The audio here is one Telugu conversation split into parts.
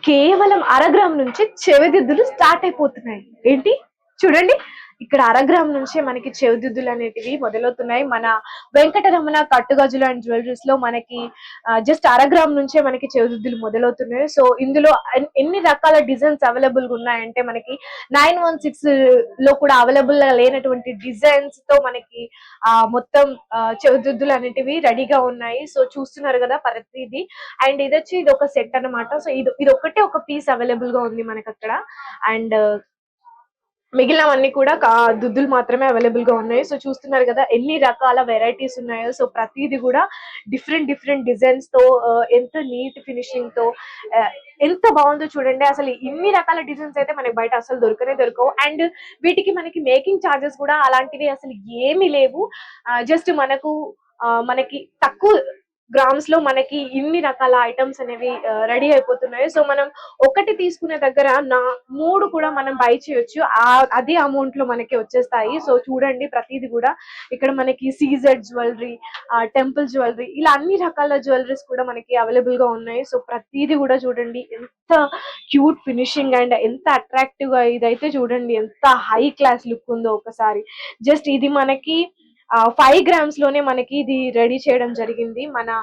కేవలం అరగ్రామ్ నుంచి చెవిదిద్దులు స్టార్ట్ అయిపోతున్నాయి. ఏంటి చూడండి, ఇక్కడ అరగ్రామ్ నుంచే మనకి చెవిదిద్దులు అనేటివి మొదలవుతున్నాయి. మన వెంకటరమణ కట్టుగజులు అండ్ జ్యువెలరీస్ లో మనకి జస్ట్ అరగ్రామ్ నుంచే మనకి చెవిదిద్దులు మొదలవుతున్నాయి. సో ఇందులో ఎన్ని రకాల డిజైన్స్ అవైలబుల్ గా ఉన్నాయంటే మనకి 916 లో కూడా అవైలబుల్ లేనటువంటి డిజైన్స్ తో మనకి మొత్తం చెవిదిద్దులు అనేటివి రెడీగా ఉన్నాయి. సో చూస్తున్నారు కదా ప్రతిదీ. అండ్ ఇది ఒక సెట్ అన్నమాట. సో ఇది ఒక్కటే ఒక పీస్ అవైలబుల్ గా ఉంది మనకి అక్కడ. అండ్ మిగిలినవన్నీ కూడా దుద్దులు మాత్రమే అవైలబుల్ గా ఉన్నాయి. సో చూస్తున్నారు కదా ఎన్ని రకాల వెరైటీస్ ఉన్నాయో. సో ప్రతిది కూడా డిఫరెంట్ డిఫరెంట్ డిజైన్స్ తో ఎంత నీట్ ఫినిషింగ్ తో ఎంత బాగుందో చూడండి. అసలు ఇన్ని రకాల డిజైన్స్ అయితే మనకి బయట అసలు దొరకవు. అండ్ వీటికి మనకి మేకింగ్ ఛార్జెస్ కూడా అలాంటివి అసలు ఏమీ లేవు. జస్ట్ మనకి తక్కువ గ్రామ్స్ లో మనకి ఇన్ని రకాల ఐటమ్స్ అనేవి రెడీ అయిపోతున్నాయి. సో మనం ఒకటి తీసుకునే దగ్గర 3 కూడా మనం బై చేయొచ్చు. అదే అమౌంట్ లో మనకి వచ్చేస్తాయి. సో చూడండి ప్రతిది కూడా ఇక్కడ మనకి సీజెడ్ జ్యువెలరీ, టెంపుల్ జ్యువెలరీ, ఇలా అన్ని రకాల జ్యువెలరీస్ కూడా మనకి అవైలబుల్ గా ఉన్నాయి. సో ప్రతిది కూడా చూడండి ఎంత క్యూట్ ఫినిషింగ్ అండ్ ఎంత అట్రాక్టివ్ గా. ఇదైతే చూడండి ఎంత హై క్లాస్ లుక్ ఉందో ఒకసారి. జస్ట్ ఇది మనకి 5 గ్రామ్స్ లోనే మనకి ఇది రెడీ చేయడం జరిగింది. మన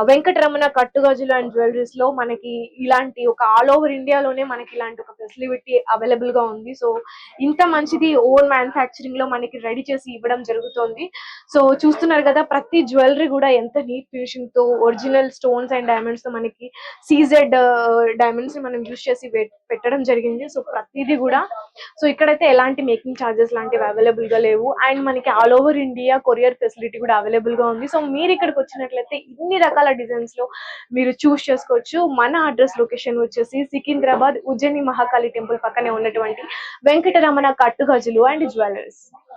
వెంకటరమణ కట్టుగజులు అండ్ జ్యువెలరీస్ లో మనకి ఇలాంటి ఒక ఆల్ ఓవర్ ఇండియాలోనే మనకి ఇలాంటి ఒక ఫెసిలిటీ అవైలబుల్ గా ఉంది. సో ఇంత మంచిది ఓన్ మ్యానుఫ్యాక్చరింగ్ లో మనకి రెడీ చేసి ఇవ్వడం జరుగుతుంది. సో చూస్తున్నారు కదా ప్రతి జ్యువెలరీ కూడా ఎంత నీట్ ఫినిషింగ్ తో ఒరిజినల్ స్టోన్స్ అండ్ డైమండ్స్ తో మనకి సీజెడ్ డైమండ్స్ మనం యూజ్ చేసి పెట్టడం జరిగింది. సో ప్రతిదీ కూడా సో ఇక్కడైతే ఎలాంటి మేకింగ్ ఛార్జెస్ లాంటివి అవైలబుల్ గా లేవు. అండ్ మనకి all over India courier facility కూడా అవైలబుల్ గా ఉంది. సో మీరు ఇక్కడికి వచ్చినట్లయితే ఇన్ని రకాల డిజైన్స్ లో మీరు చూస్ చేసుకోవచ్చు. మన అడ్రస్ లొకేషన్ వచ్చేసి సికింద్రాబాద్ ఉజ్జయిని మహాకాళి టెంపుల్ పక్కనే ఉన్నటువంటి వెంకటరమణ కట్టుగజులు అండ్ జ్యువెలర్స్.